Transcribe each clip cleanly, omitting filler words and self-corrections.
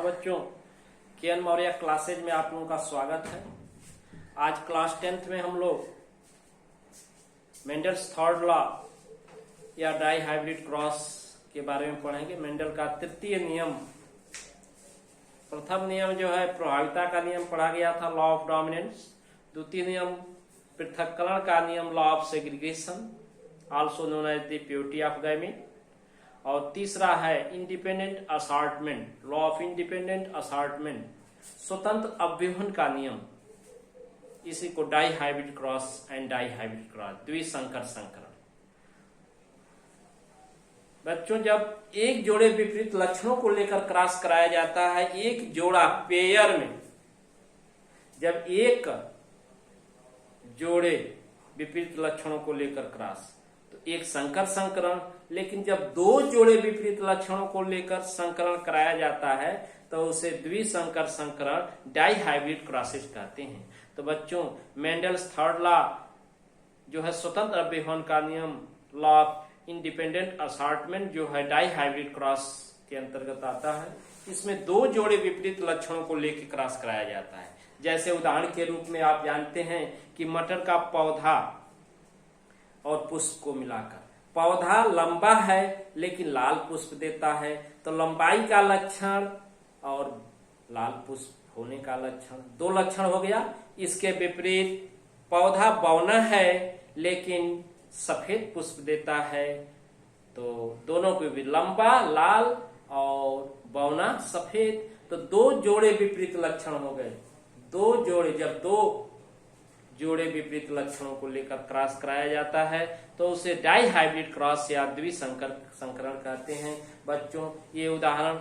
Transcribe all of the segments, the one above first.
बच्चों, K. N.. Maurya classes में आप लोगों का स्वागत है। आज क्लास 10th में हम लोग मेंडल्स थर्ड लॉ या डाई हाइब्रिड क्रॉस के बारे में पढ़ेंगे। मेंडल का तृतीय नियम, प्रथम नियम जो है प्रभाविता का नियम पढ़ा गया था, लॉ ऑफ डोमिनेंस। द्वितीय नियम पृथक्करण का नियम, law of segregation, also known as the purity of gamete. और तीसरा है independent assortment, law of independent assortment, स्वतंत्र अव्यूहन का नियम। इसी को dihybrid cross and dihybrid cross, द्विसंकर संकरण। बच्चों, जब एक जोड़े विपरीत लक्षणों को लेकर क्रॉस कराया जाता है, एक जोड़ा पेयर में जब एक जोड़े विपरीत लक्षणों को लेकर क्रॉस, तो एक संकर संकरण। लेकिन जब दो जोड़े विपरीत लक्षणों को लेकर संकरण कराया जाता है तो उसे द्विसंकर संकरण, डाई हाइब्रिड क्रॉसेस कहते हैं। तो बच्चों, मेंडल्स थर्ड लॉ जो है स्वतंत्र अव्यूहन का नियम, लॉ ऑफ इंडिपेंडेंट असॉर्टमेंट जो है डाई हाइब्रिड क्रॉस के अंतर्गत आता है। इसमें दो जोड़े विपरीत लक्षणों को लेकर क्रॉस कराया जाता है। जैसे उदाहरण के रूप में आप जानते हैं कि मटर का पौधा और पुष्प को मिलाकर, पौधा लंबा है लेकिन लाल पुष्प देता है, तो लंबाई का लक्षण और लाल पुष्प होने का लक्षण, दो लक्षण हो गया। इसके विपरीत पौधा बौना है लेकिन सफेद पुष्प देता है, तो दोनों के भी लंबा लाल और बौना सफेद, तो दो जोड़े विपरीत लक्षण हो गए। दो जोड़े, जब दो जोड़े विपरीत लक्षणों को लेकर क्रॉस कराया जाता है तो उसे डाई हाइब्रिड क्रॉस या द्विसंकर संकरण कहते हैं। बच्चों, ये उदाहरण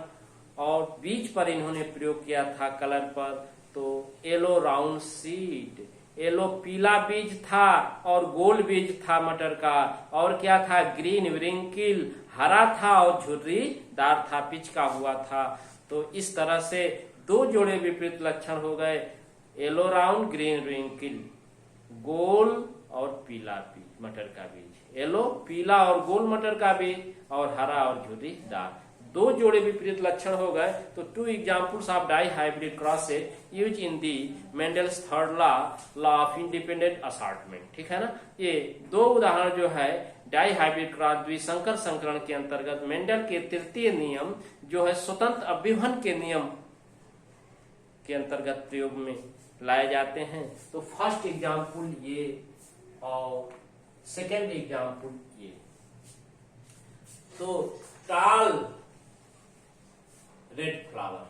और बीज पर इन्होंने प्रयोग किया था, कलर पर। तो येलो राउंड सीड, येलो पीला बीज था और गोल बीज था मटर का। और क्या था? ग्रीन व्रिंकिल, हरा था और झुर्रीदार था, पिचका हुआ था। तो इस तरह से दो जोड़े विपरीत लक्षण हो गए, येलो राउंड, ग्रीन व्रिंकिल, गोल और पीला बीज मटर का बीज, येलो पीला और गोल मटर का बीज, और हरा और झुर्रीदार। दो जोड़े विपरीत लक्षण हो गए। तो 2 examples of dihybrid crosses use in the Mendel's third law, law of independent assortment. ठीक है ना? ये दो उदाहरण जो है डाई हाइब्रिड क्रॉस द्विसंकर संकरण के अंतर्गत मेंडल के तृतीय नियम जो है स्वतंत्र अव्यूहन के नियम के अंतर्गत प्रयोग में लाए जाते हैं। तो फर्स्ट एग्जाम्पल ये और सेकेंड एग्जाम्पल ये। तो टाल रेड फ्लावर,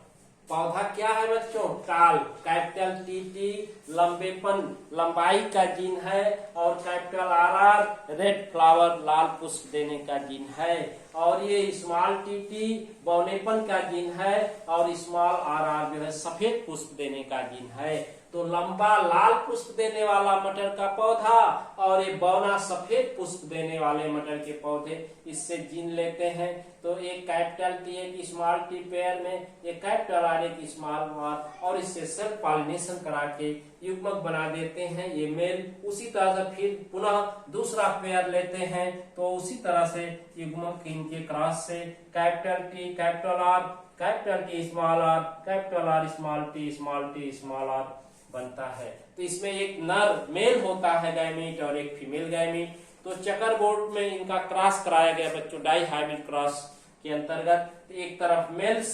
पौधा क्या है बच्चों? टाल, कैपिटल टी, लंबेपन, लंबाई का जीन है, और कैपिटल आर, रेड फ्लावर, लाल पुष्प देने का जीन है। और ये स्मॉल टी, बौनेपन का जीन है, और स्मॉल आर जो है सफेद पुष्प देने का जीन है। तो लंबा लाल पुष्प देने वाला मटर का पौधा और ये बौना सफेद पुष्प देने वाले मटर के पौधे, इससे जीन लेते हैं। तो एक कैपिटल टी, एक स्मॉल टी पेयर में, एक कैपिटल आर, एक स्मॉल आर, और इससे सेल्फ पॉलिनेशन करा के युग्मक बना देते हैं, ये मेल। उसी तरह से फिर पुनः दूसरा पेयर लेते हैं, तो उसी तरह से युग्मक इनके क्रॉस से capital T, capital R, capital T, small R, capital R, small T, small R बनता है। तो इसमें एक नर मेल होता है गैमीट और एक फीमेल गैमीट। तो चेकर बोर्ड में इनका क्रॉस कराया गया बच्चों डाई हाइब्रिड क्रॉस के अंतर्गत। एक तरफ मेल्स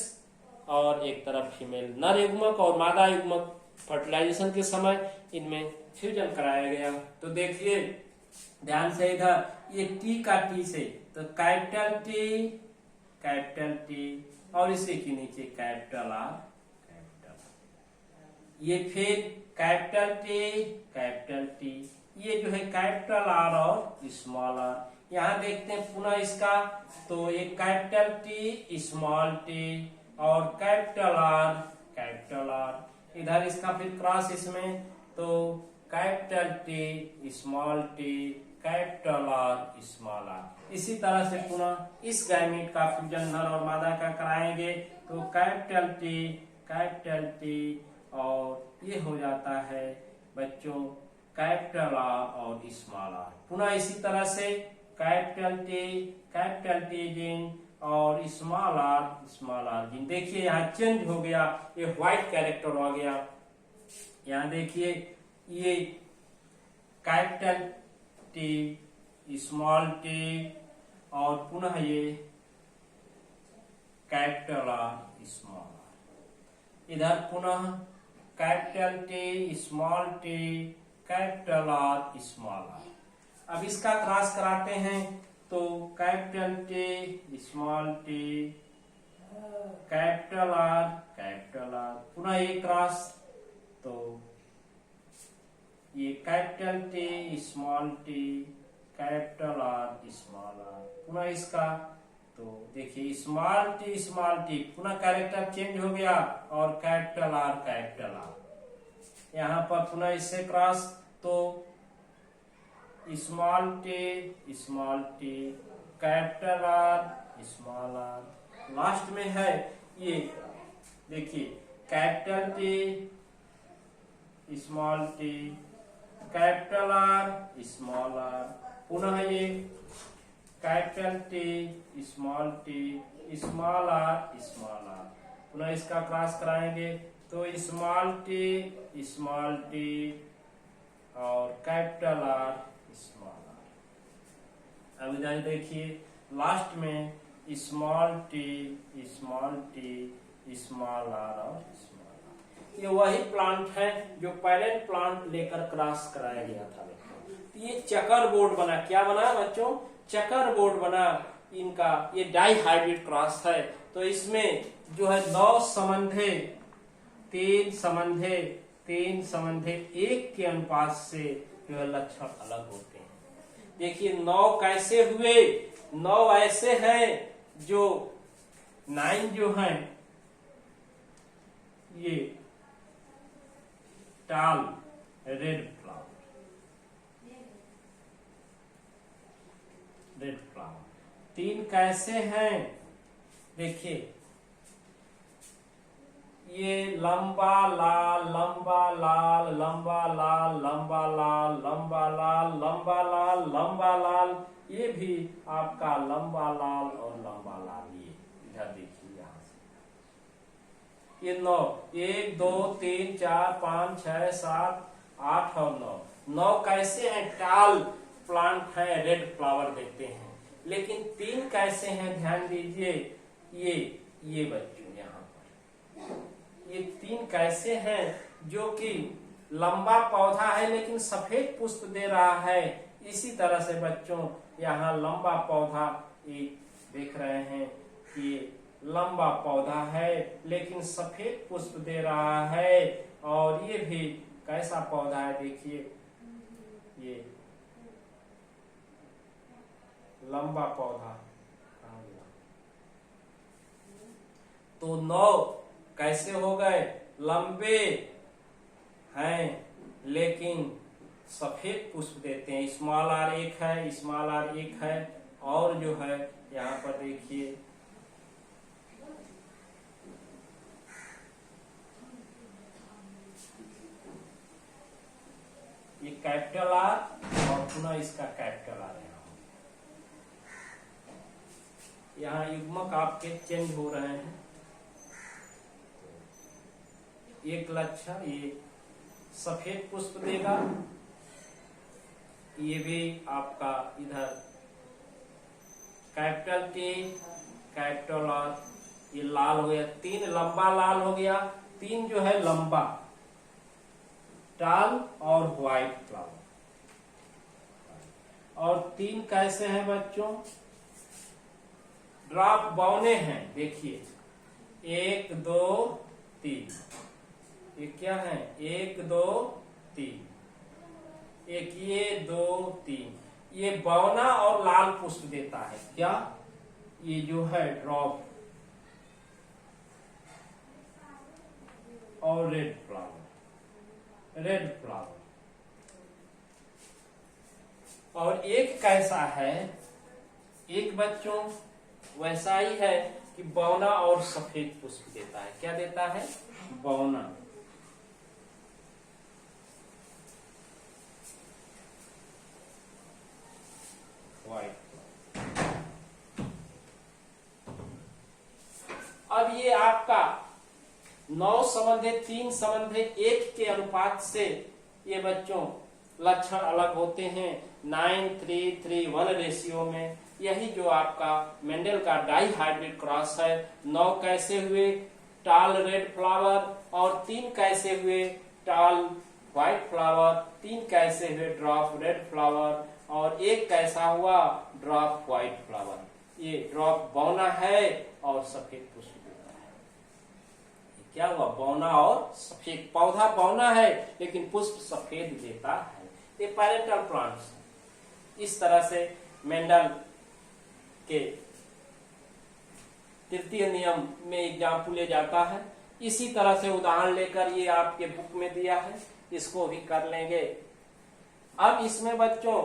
और एक तरफ फीमेल, नर युग्मक और मादा युग्मक फर्टिलाइजेशन के समय इनमें फ्यूजन कराया गया। तो देखिए ध्यान से, इधर ये टी का टी से, तो कैपिटल टी और इसी के नीचे कैपिटल आर, ये फिर कैपिटल टी, ये जो है कैपिटल आर और स्मॉल आर। यहाँ देखते हैं पुनः इसका, तो ये कैपिटल टी, स्मॉल टी और कैपिटल आर। इधर इसका फिर क्रॉस इसमें, तो capital T, small T, capital R, small R. इसी तरह से पुनः इस गैमीट का फ्यूजन नर और मादा का कराएंगे, तो कैपिटल टी और ये हो जाता है बच्चों कैपिटल आर और स्मॉल आर। पुनः इसी तरह से कैपिटल टी जीन और स्मॉल आर जिन। देखिए यहाँ चेंज हो गया, ये व्हाइट कैरेक्टर आ गया। यहाँ देखिए ये कैपिटल टी, स्मॉल टी और पुनः ये कैपिटल आर, स्मॉल आर। इधर पुनः capital T, small T, capital R, small R. अब इसका क्रॉस कराते हैं तो capital T, small T, capital R, पुनः ये क्रॉस तो ये capital T, small T, capital R, small R. पुनः इसका तो देखिए स्मॉल टी पुनः कैरेक्टर चेंज हो गया और कैपिटल आर। यहाँ पर पुनः इससे क्रॉस तो small T, capital R, small R. Last में है ये देखिए capital T, small T, capital R, small R. पुनः ये कैपिटल टी, स्मॉल आर, पुनः इसका क्रॉस कराएंगे तो स्मॉल टी और कैपिटल आर, स्मॉल आर। अब इधर देखिए लास्ट में स्मॉल टी, स्मॉल आर और स्मॉल आर। ये वही प्लांट है जो पेरेंट प्लांट लेकर क्रॉस कराया गया था। ये चकर बोर्ड बना, क्या बना बच्चों? चकर बोर्ड बना इनका। ये डाई हाइब्रिड क्रॉस है। तो इसमें जो है 9 संबंधे 3 संबंधे 1 के अनुपात से जो है लक्षण अलग होते हैं। देखिए 9 कैसे हुए? 9 ऐसे हैं जो 9 जो है ये टाल रेड फ्लावर, 3 कैसे हैं? देखिए ये लंबा लाल, लंबा लाल, लंबा लाल, लंबा लाल, लंबा लाल, लंबा लाल, लंबा लाल। ये भी आपका लंबा लाल और लंबा लाल। ये इधर देखिए यहाँ से ये 9, 1 2 3 4 5 6 7 8 और 9 कैसे हैं? टाल प्लांट है, रेड फ्लावर देते हैं। लेकिन 3 कैसे हैं? ध्यान दीजिए ये बच्चों यहाँ पर ये 3 कैसे हैं जो कि लंबा पौधा है लेकिन सफेद पुष्प दे रहा है। इसी तरह से बच्चों यहाँ लंबा पौधा एक देख रहे हैं कि लंबा पौधा है लेकिन सफेद पुष्प दे रहा है। और ये भी कैसा पौधा है? देखिए ये लंबा पौधा। तो 9 कैसे हो गए? लंबे हैं लेकिन सफेद पुष्प देते हैं। स्मॉल आर 1 है, और जो है यहाँ पर देखिए ये कैपिटल आर और पुनः इसका कैपिटल आर। यहाँ युग्मक आपके चेंज हो रहे हैं। एक लक्षण ये सफेद पुष्प देगा, ये भी आपका इधर कैपिटल टी, कैपिटल आर। ये लाल हो गया, 3 लंबा लाल हो गया, 3 जो है लंबा टाल और व्हाइट फ्लावर। और 3 कैसे हैं बच्चों? ड्रॉप बौने हैं। देखिए 1 2 3, ये क्या है? 1 2 3, एक ये 2 3, ये बौना और लाल पुष्प देता है। क्या? ये जो है ड्रॉप और रेड फ्लावर। और एक कैसा है? एक बच्चों वैसा ही है कि बौना और सफेद पुष्प देता है। क्या देता है? बौना। व्हाइट। आपका 9 संबंध 3 संबंध 1 के अनुपात से ये बच्चों लक्षण अलग होते हैं 9:3:1 रेशियो में। यही जो आपका मेंडल का डाई हाइब्रिड क्रॉस है। 9 कैसे हुए टाल रेड फ्लावर और 3 कैसे हुए टाल व्हाइट फ्लावर, 3 कैसे हुए ड्रॉप रेड फ्लावर और 1 कैसा हुआ ड्रॉप व्हाइट फ्लावर। ये ड्रॉप बौना है और सफेद पुष्प देता है। क्या हुआ बौना और सफेद, पौधा बौना है लेकिन पुष्प सफेद देता है। ये पैरेंटल प्लांट्स। इस तरह से मेंडल के तृतीय नियम में एग्जाम्पल ले जाता है। इसी तरह से उदाहरण लेकर ये आपके बुक में दिया है, इसको भी कर लेंगे। अब इसमें बच्चों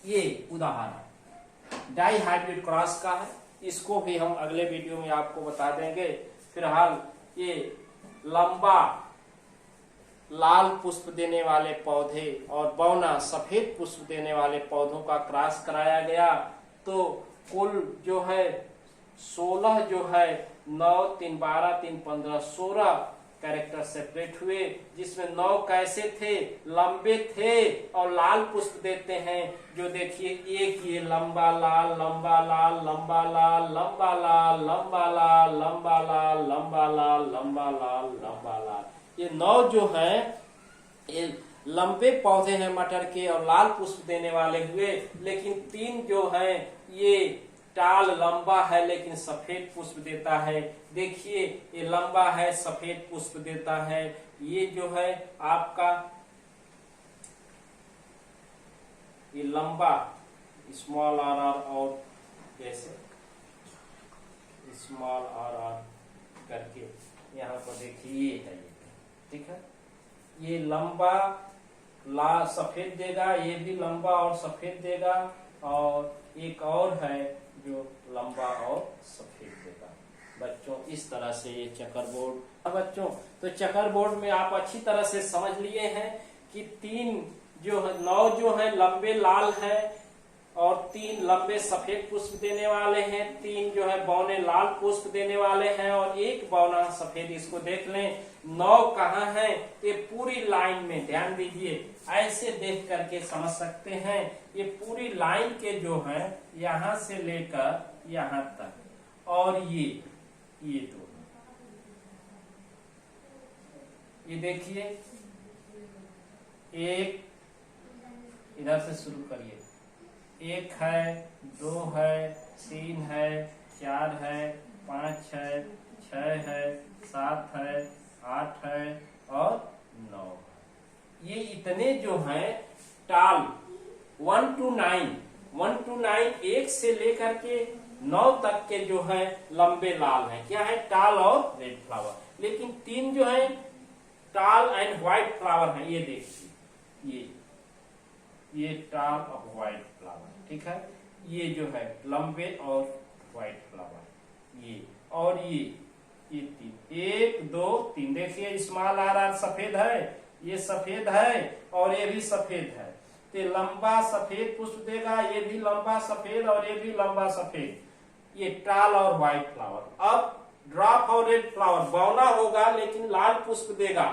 ये उदाहरण डाई हाइब्रिड क्रॉस का है, इसको भी हम अगले वीडियो में आपको बता देंगे। फिलहाल ये लंबा लाल पुष्प देने वाले पौधे और बौना सफेद पुष्प देने वाले पौधों का क्रॉस कराया गया। तो कुल जो है 16 जो है 9 3 12 3 15 16 कैरेक्टर सेपरेट हुए, जिसमें 9 कैसे थे लंबे थे और लाल पुष्प देते हैं। जो देखिए एक ये लंबा लाल लंबा लाल लंबा लाल लंबा लाल लंबा लाल लंबा लाल लंबा लाल लंबा लाल लंबा लाल, ये 9 जो है ये लंबे पौधे हैं मटर के और लाल पुष्प देने वाले हुए। लेकिन 3 जो है ये टाल लंबा है लेकिन सफेद पुष्प देता है। देखिए ये लंबा है सफेद पुष्प देता है। ये जो है आपका ये लंबा स्मॉल आर और जैसे स्मॉल आर करके यहाँ पर देखिए ये है, ठीक है। ये लंबा लाल सफेद देगा, ये भी लंबा और सफेद देगा और एक और है जो लंबा और सफेद देगा। बच्चों इस तरह से ये चेकर बोर्ड। बच्चों तो चेकर बोर्ड में आप अच्छी तरह से समझ लिए हैं कि 3 जो है 9 जो है लंबे लाल है और 3 लंबे सफेद पुष्प देने वाले हैं, 3 जो है बौने लाल पुष्प देने वाले हैं और 1 बौना सफेद। इसको देख लें 9 कहाँ है, ये पूरी लाइन में ध्यान दीजिए, ऐसे देख करके समझ सकते हैं। ये पूरी लाइन के जो है यहाँ से लेकर यहाँ तक और ये 2, ये देखिए एक इधर से शुरू करिए, 1 है 2 है 3 है 4 है 5 है 6 है 7 है 8 है और 9। ये इतने जो हैं टाल 1 to 9 1 से लेकर के 9 तक के जो है लंबे लाल हैं। क्या है टाल और रेड फ्लावर। लेकिन 3 जो है टाल एंड व्हाइट फ्लावर है। ये देखिए ये टाल और व्हाइट फ्लावर, ठीक है। ये जो है लंबे और व्हाइट फ्लावर, ये और ये 3 1 2 3 देखिए स्मॉल आर सफेद है, ये सफेद है और ये भी सफेद है। तो लंबा सफेद पुष्प देगा, ये भी लंबा सफेद और ये भी लंबा सफेद, ये टाल और व्हाइट फ्लावर। अब ड्रॉप और रेड फ्लावर बौना होगा लेकिन लाल पुष्प देगा।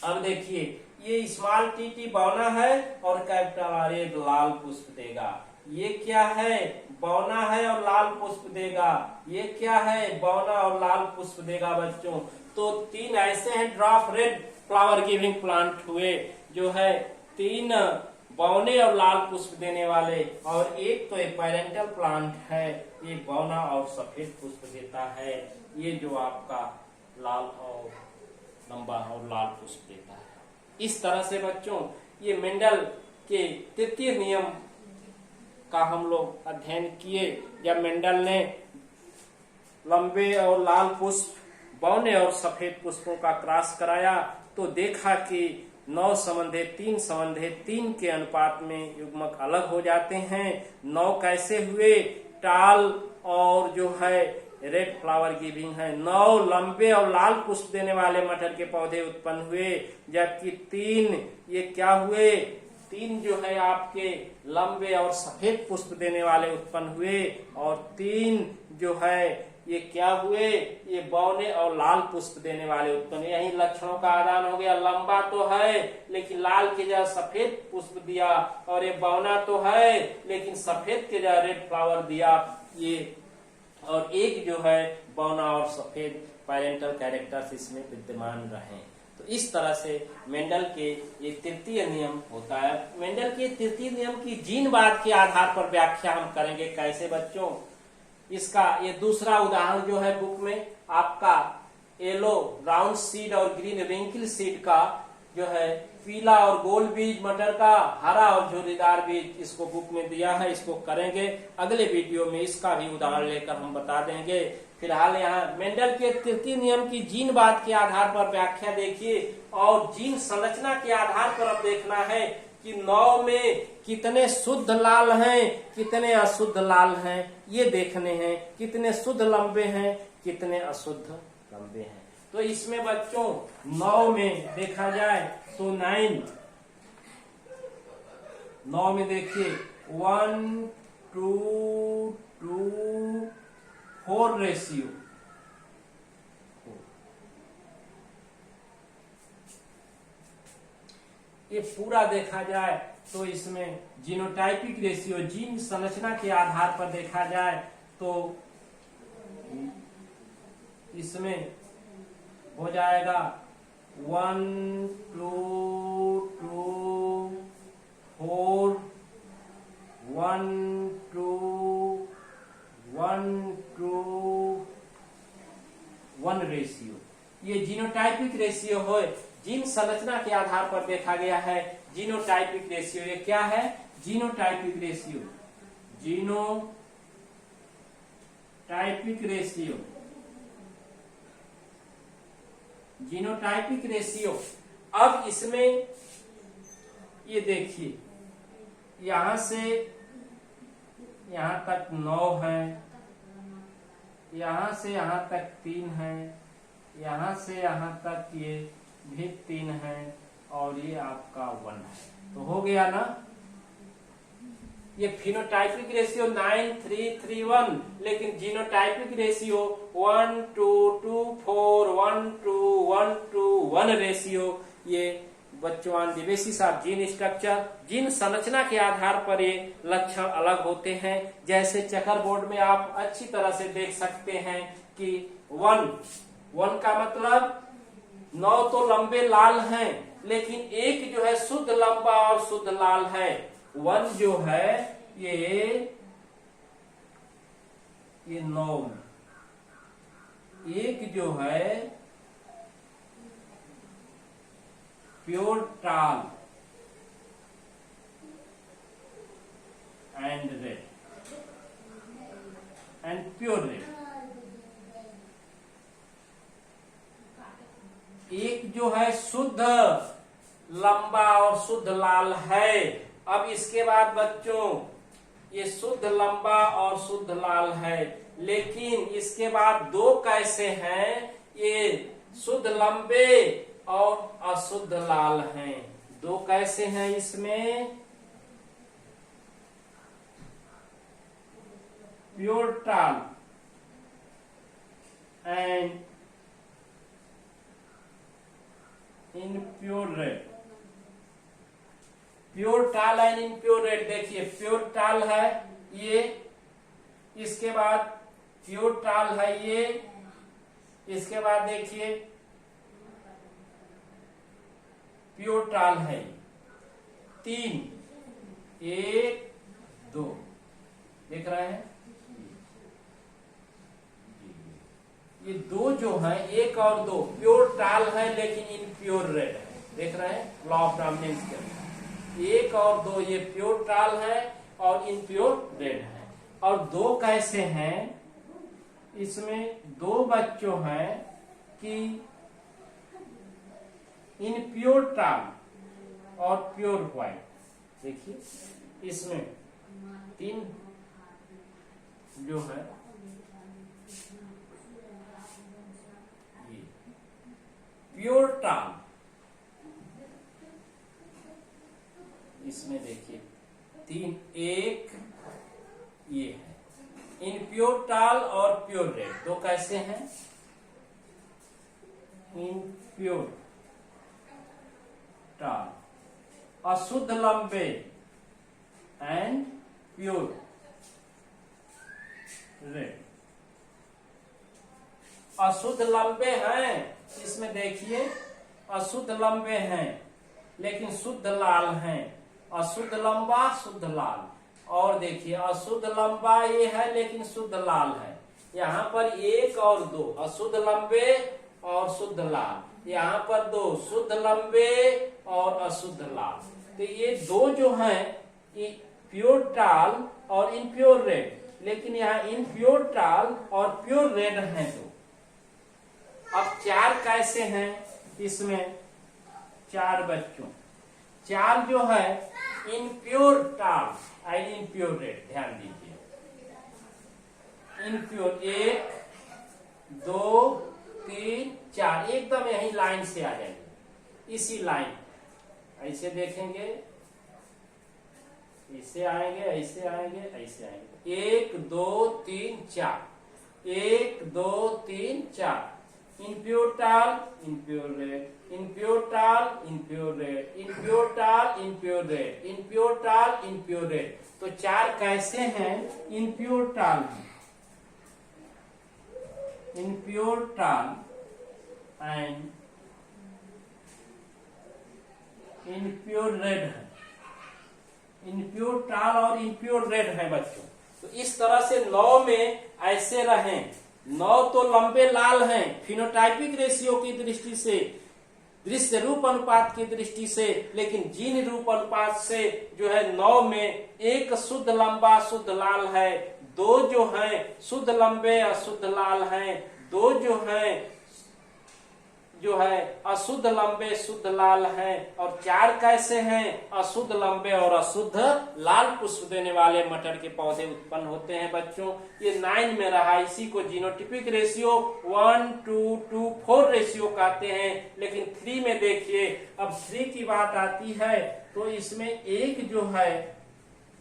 अब देखिए ये स्मॉल टी बौना है और कैपिटल आर रेड लाल पुष्प देगा। ये क्या है बौना है और लाल पुष्प देगा। ये क्या है बौना और लाल पुष्प देगा बच्चों। तो 3 ऐसे हैं drop red flower giving plant हुए जो है 3 बौने और लाल पुष्प देने वाले और एक तो एक पैरेंटल प्लांट है, ये बौना और सफेद पुष्प देता है। ये जो आपका लाल और लंबा और लाल पुष्प देता है। इस तरह से बच्चों ये मेंडल के तृतीय नियम का हम लोग अध्ययन किए। जब मेंडल ने लंबे और लाल पुष्प बौने और सफेद पुष्पों का क्रॉस कराया तो देखा कि 9 संबंधे 3 संबंधे 3 के अनुपात में युग्मक अलग हो जाते हैं। 9 कैसे हुए टाल और जो है रेड फ्लावर गिविंग है। 9 लंबे और लाल पुष्प देने वाले मटर के पौधे उत्पन्न हुए, जबकि 3 ये क्या हुए 3 जो है आपके लंबे और सफेद पुष्प देने वाले उत्पन्न हुए और 3 जो है ये क्या हुए, ये बौने और लाल पुष्प देने वाले उत्पन्न। यही लक्षणों का आदान हो गया। लंबा तो है लेकिन लाल की जगह सफेद पुष्प दिया, और ये बौना तो है लेकिन सफेद की जगह रेड फ्लावर दिया। ये और एक जो है बौना और सफेद पैरेंटल कैरेक्टर्स इसमें विद्यमान रहे। तो इस तरह से मेंडल के ये तृतीय नियम होता है। मेंडल के तृतीय नियम की जीनवाद के आधार पर व्याख्या हम करेंगे। कैसे बच्चों, इसका ये दूसरा उदाहरण जो है बुक में आपका येलो राउंड सीड और ग्रीन रिंकल सीड का जो है पीला और गोल बीज मटर का, हरा और झुर्रीदार बीज, इसको बुक में दिया है। इसको करेंगे अगले वीडियो में, इसका भी उदाहरण लेकर हम बता देंगे। फिलहाल यहाँ मेंडल के तृतीय नियम की जीनवाद के आधार पर व्याख्या देखिए, और जीन संरचना के आधार पर अब देखना है कि 9 में कितने शुद्ध लाल हैं, कितने अशुद्ध लाल हैं, ये देखने हैं। कितने शुद्ध लंबे हैं, कितने अशुद्ध लंबे हैं। तो इसमें बच्चों 9 में देखा जाए तो 9 में देखिए 1 2 2 4 रेशियो। ये पूरा देखा जाए तो इसमें जीनोटाइपिक रेशियो, जीन संरचना के आधार पर देखा जाए तो इसमें हो जाएगा 1 2 2 4 1 2 1 2 1 रेशियो। ये जीनोटाइपिक रेशियो हो, जीन संरचना के आधार पर देखा गया है। जीनोटाइपिक रेशियो ये क्या है? Genotypic ratio, genotypic ratio, genotypic ratio. अब इसमें ये देखिए, यहां से यहां तक 9 है, यहां से यहां तक 3 है, यहां से यहां तक ये भी 3 है, और ये आपका 1 है। तो हो गया ना ये फिनोटाइपिक रेशियो 9 3 3 1, लेकिन जीनोटाइपिक रेशियो 1 2 2 4 1 2 1 2 1 रेशियो। ये बच्चों on the basis of gene structure, gene संरचना के आधार पर ये लक्षण अलग होते हैं। जैसे चेकर बोर्ड में आप अच्छी तरह से देख सकते हैं कि 1 का मतलब 9 तो लंबे लाल हैं, लेकिन एक जो है शुद्ध लंबा और शुद्ध लाल है। 1 जो है ये 9 में, एक जो है प्योर टाल and red and pure red, एक जो है शुद्ध लंबा और शुद्ध लाल है। अब इसके बाद बच्चों ये शुद्ध लंबा और शुद्ध लाल है, लेकिन इसके बाद 2 कैसे हैं? ये शुद्ध लंबे और अशुद्ध लाल हैं। 2 कैसे हैं इसमें? प्योर टाल एंड इनप्योर रेड। प्योर टाल एंड इनप्योर रेड। देखिए प्योर टाल है ये, इसके बाद प्योर टाल है ये, इसके बाद देखिए प्योर टाल है 3 1 2, देख रहे हैं ये 2 जो है 1 और 2 प्योर टाल है, लेकिन इनप्योर रेड है। देख रहे हैं लॉ ऑफ डोमिनेंस के अंदर 1 और 2 ये प्योर टाल है और इनप्योर रेड है। और 2 कैसे हैं? इसमें 2 बच्चों हैं कि इनप्योर टाल और प्योर व्हाइट। देखिए इसमें 3 जो है प्योर टाल, इसमें देखिए 3 1 ये है। इन प्योर टाल और प्योर रेड दो कैसे हैं? इम्प्योर टाल, अशुद्ध लंबे एंड प्योर रेड। अशुद्ध लंबे हैं, इसमें देखिए अशुद्ध लंबे हैं लेकिन शुद्ध लाल हैं, अशुद्ध लंबा शुद्ध लाल। और देखिए अशुद्ध लंबा ये है लेकिन शुद्ध लाल है। यहाँ पर एक और दो अशुद्ध लंबे और शुद्ध लाल, यहाँ पर दो शुद्ध लंबे और अशुद्ध लाल। तो ये दो जो हैं प्योर टाल और इम्प्योर रेड, लेकिन यहाँ इम्प्योर टाल और प्योर रेड हैं दो। अब चार कैसे हैं? इसमें चार बच्चों, चार जो है इम्प्योर टाल एंड इम्प्योर रेड, ध्यान दीजिए। इम्प्योर 1 2 3 4 एकदम यही लाइन से आ जाएंगे, इसी लाइन ऐसे देखेंगे, ऐसे आएंगे ऐसे आएंगे ऐसे आएंगे, 1 2 3 4, 1 2 3 4। इम्प्योर टाल इम्प्योर रेड, इम्प्योर टाल इम्प्योर रेड, इम्प्योर टाल इम्प्योर रेड, इम्प्योर टाल इम्प्योर रेड। तो चार कैसे हैं? इम्प्योर टाल है, इम्प्योर टाल एंड इम्प्योर रेड है, इम्प्योर टाल और इम्प्योर रेड है बच्चों। तो इस तरह से 9 में ऐसे रहें। 9 तो लंबे लाल हैं फिनोटाइपिक रेशियो की दृष्टि से, दृश्य रूप अनुपात की दृष्टि से, लेकिन जीन रूप अनुपात से जो है 9 में एक शुद्ध लंबा शुद्ध लाल है, दो जो हैं शुद्ध लंबे अशुद्ध लाल हैं, दो जो है अशुद्ध लंबे शुद्ध लाल हैं, और चार कैसे हैं? अशुद्ध लंबे और अशुद्ध लाल पुष्प देने वाले मटर के पौधे उत्पन्न होते हैं बच्चों। ये 9 में रहा, इसी को जीनोटिपिक रेशियो 1 2 2 4 रेशियो कहते हैं। लेकिन 3 में देखिए, अब 3 की बात आती है तो इसमें एक जो है,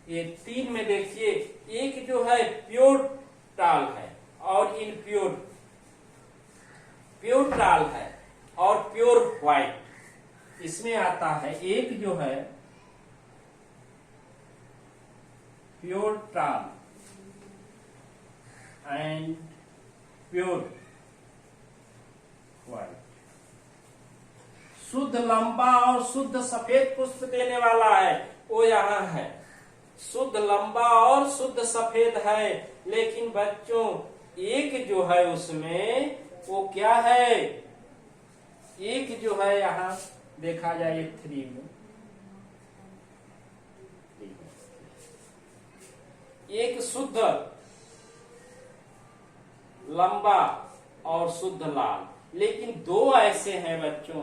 ये 3 में देखिए एक जो है प्योर टाल है और इनप्योर, प्योर टाल है और प्योर व्हाइट इसमें आता है। एक जो है प्योर टाल एंड प्योर व्हाइट, शुद्ध लंबा और शुद्ध सफेद पुष्प देने वाला है, वो यहाँ है। शुद्ध लंबा और शुद्ध सफेद है, लेकिन बच्चों एक जो है उसमें वो क्या है? एक जो है यहाँ देखा जाए 3 में, एक शुद्ध लंबा और शुद्ध लाल, लेकिन दो ऐसे हैं बच्चों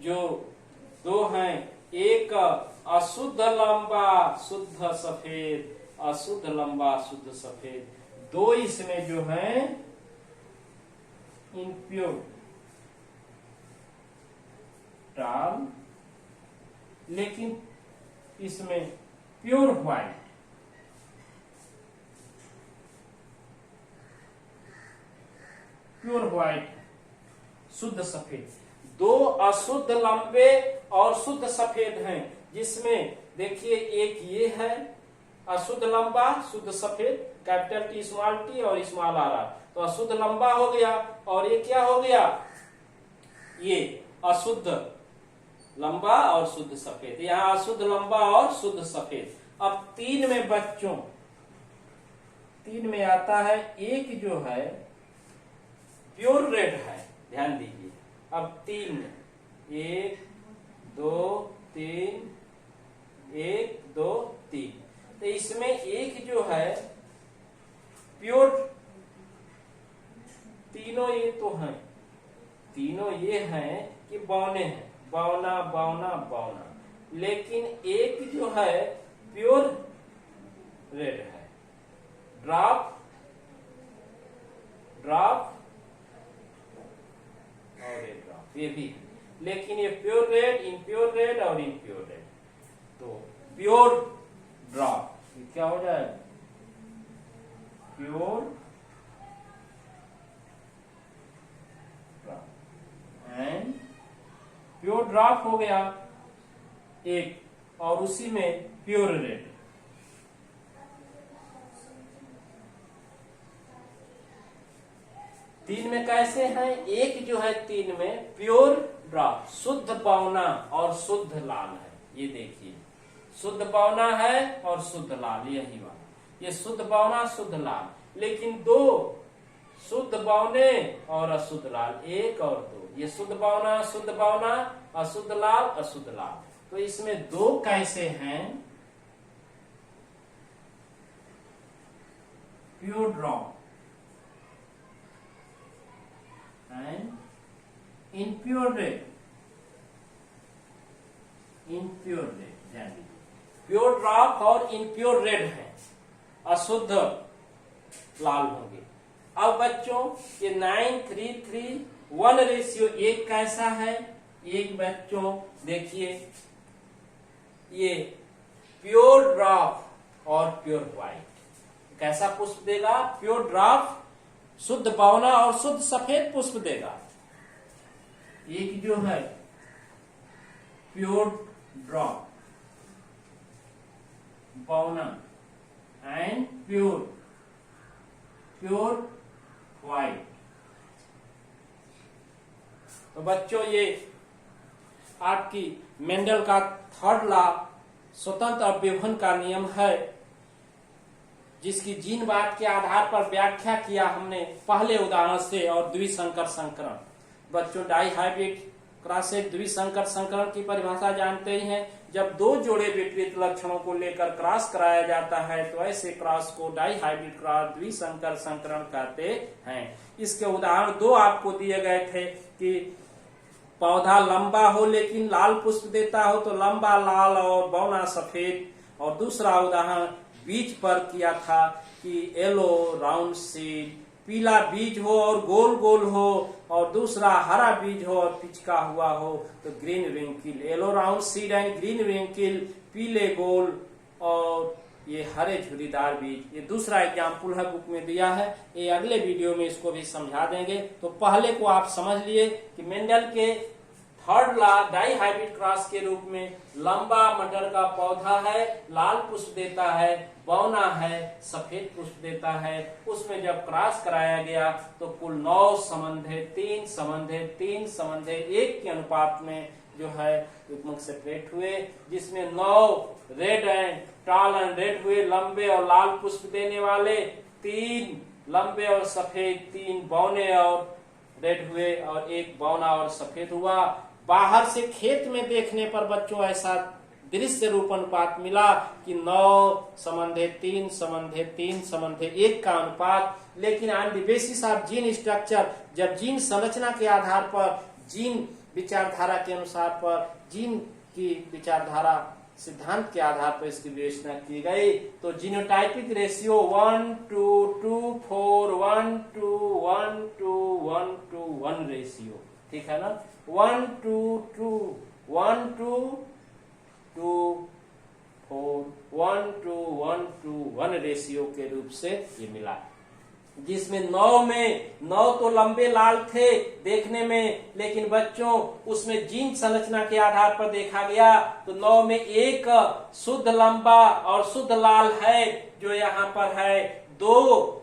जो दो हैं, एक अशुद्ध लंबा शुद्ध सफेद, अशुद्ध लंबा शुद्ध सफेद, दो इसमें जो है इम्प्योर टाल, लेकिन इसमें प्योर व्हाइट, प्योर व्हाइट शुद्ध सफेद। दो अशुद्ध लंबे और शुद्ध सफेद हैं, जिसमें देखिए एक ये है अशुद्ध लंबा शुद्ध सफेद, कैपिटल टी स्मॉल टी और स्मॉल आर, तो अशुद्ध लंबा हो गया, और ये क्या हो गया? ये अशुद्ध लंबा और शुद्ध सफेद, यहाँ अशुद्ध लंबा और शुद्ध सफेद। अब 3 में बच्चों, 3 में आता है एक जो है प्योर रेड है, ध्यान दीजिए। अब 3 में 1 2 3, 1 2 3, तो इसमें एक जो है प्योर, तीनों ये तो हैं, तीनों ये हैं कि बौने हैं, बौना बौना बौना, लेकिन एक जो है प्योर रेड है, ड्रॉप ड्रॉप और ये ड्रॉप, ये भी है, लेकिन ये प्योर रेड, इम्प्योर रेड और इम्प्योर रेड। तो प्योर ड्रॉप क्या हो जाएगा? प्योर प्योर ड्रॉप हो गया एक, और उसी में प्योर रेड। तीन में कैसे हैं? एक जो है तीन में प्योर ड्रॉप, शुद्ध पौना और शुद्ध लाल है। ये देखिए, शुद्ध पौना है और शुद्ध लाल, यही वाला, ये शुद्ध पौना शुद्ध लाल। लेकिन दो शुद्ध पौने और अशुद्ध लाल, एक और दो, ये शुद्ध पौना अशुद्ध लाल अशुद्ध लाल। तो इसमें दो कैसे हैं? Pure drop and impure red. Impure red, ध्यान दीजिए, प्योर ड्रॉप और इनप्योर रेड है, अशुद्ध लाल होंगे। अब बच्चों ये 9:3:3:1 रेशियो एक कैसा है? एक बच्चों देखिए, ये प्योर ड्रॉप और प्योर व्हाइट कैसा पुष्प देगा? प्योर ड्रॉप शुद्ध पौना और शुद्ध सफेद पुष्प देगा। एक जो है प्योर ड्रॉप पौना एंड प्योर व्हाइट। तो बच्चों ये आपकी मेंडल का थर्ड लॉ स्वतंत्र अवयवन का नियम है, जिसकी जीनवाद के आधार पर व्याख्या किया हमने पहले उदाहरण से। और द्विसंकर संकरण, बच्चों डाई हाइब्रिड क्रॉस एक द्विसंकर संकरण की परिभाषा जानते ही हैं। जब दो जोड़े विपरीत लक्षणों को लेकर क्रॉस कराया जाता है तो ऐसे क्रॉस को डाई हाइब्रिड क्रॉस द्विसंकर संकरण कहते हैं। इसके उदाहरण दो आपको दिए गए थे कि पौधा लंबा हो लेकिन लाल पुष्प देता हो तो लंबा लाल और बौना सफेद। और दूसरा उदाहरण बीज पर किया था कि येलो राउंड सीड, पीला बीज हो और गोल गोल हो, और दूसरा हरा बीज हो और पिचका हुआ हो तो green wrinkle. Yellow round seed and green wrinkle, पीले गोल और ये हरे झुर्रीदार बीज। ये दूसरा एग्जाम्पल है, बुक में दिया है, ये अगले वीडियो में इसको भी समझा देंगे। तो पहले को आप समझ लिए कि मेंडल के third law dihybrid cross के रूप में लंबा मटर का पौधा है, लाल पुष्प देता है, बौना है, सफेद पुष्प देता है। उसमें जब क्रॉस कराया गया तो कुल 9 संबंधे 3 संबंधे 3 संबंधे 1 के अनुपात में जो है युग्मक सेपरेट हुए, जिसमें 9 red and tall and red हुए, लंबे और लाल पुष्प देने वाले, 3 लंबे और सफेद, 3 बौने और रेड हुए और 1 बौना और सफेद हुआ। बाहर से खेत में देखने पर बच्चों ऐसा दृश्य रूप अनुपात मिला कि 9 संबंधे 3 संबंधे 3 संबंधे 1 का अनुपात। लेकिन on the basis of gene structure, जब जीन संरचना के आधार पर, जीन विचारधारा के अनुसार पर, जीन की विचारधारा सिद्धांत के आधार पर इसकी विवेचना की गई, तो जीनोटाइपिक रेशियो 1:2:4 1:1:1 रेशियो, ठीक है ना, 1:2 1:4 1:1 रेशियो के रूप से ये मिला, जिसमें 9 में 9 तो लंबे लाल थे देखने में, लेकिन बच्चों उसमें जीन संरचना के आधार पर देखा गया तो 9 में 1 शुद्ध लंबा और शुद्ध लाल है जो यहाँ पर है, 2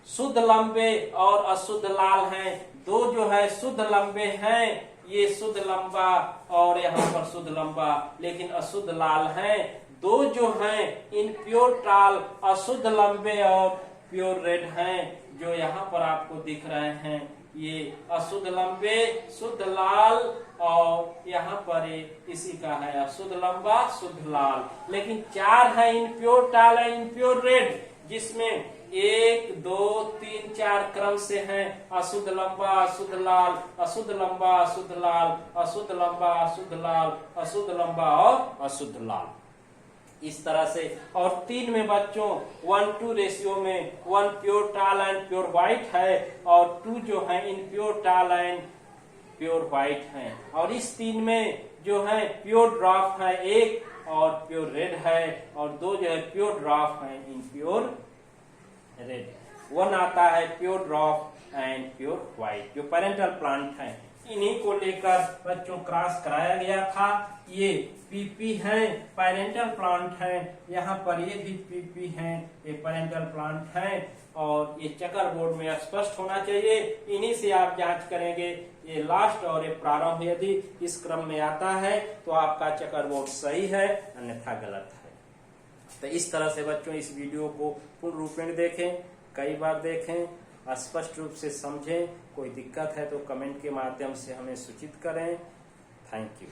शुद्ध लंबे और अशुद्ध लाल हैं, 2 जो है शुद्ध लंबे हैं, ये शुद्ध लंबा और यहाँ पर शुद्ध लंबा, लेकिन अशुद्ध लाल हैं, 2 जो हैं इन प्योर टाल अशुद्ध लंबे और प्योर रेड हैं जो यहाँ पर आपको दिख रहे हैं। ये अशुद्ध लंबे, शुद्ध लाल, और यहाँ पर इसी का है अशुद्ध लंबा शुद्ध लाल। लेकिन 4 है इन प्योर टाल एंड इन प्योर रेड, जिसमें 1 2 3 4 क्रम से हैं अशुद्ध लंबा अशुद्ध लाल, अशुद्ध लंबा अशुद्ध लाल, अशुद्ध लंबा अशुद्ध लाल, अशुद्ध लंबा और अशुद्ध लाल, इस तरह से। और 3 में बच्चों 1:2 रेशियो में 1 प्योर टाल एंड प्योर व्हाइट है और 2 जो है इन प्योर टाल एंड प्योर व्हाइट है। और इस 3 में जो है प्योर ड्रॉप है 1 और प्योर रेड है, और 2 जो है प्योर ड्रॉप है इन प्योर रेड। 1 आता है pure drop and pure white जो पेरेंटल प्लांट है। इन्हीं को लेकर बच्चों क्रॉस कराया गया था। ये पीपी हैं, पेरेंटल प्लांट हैं, यहाँ पर ये भी पीपी हैं, ये पेरेंटल प्लांट हैं और ये चेकर बोर्ड में स्पष्ट होना चाहिए। इन्हीं से आप जांच करेंगे, ये लास्ट और ये प्रारंभ यदि इस क्रम में आता है तो आपका चेकर बोर्ड सही है, अन्यथा गलत है। तो इस तरह से बच्चों इस वीडियो को पूर्ण रूप में देखें, कई बार देखें, स्पष्ट रूप से समझें। कोई दिक्कत है तो कमेंट के माध्यम से हमें सूचित करें। Thank you.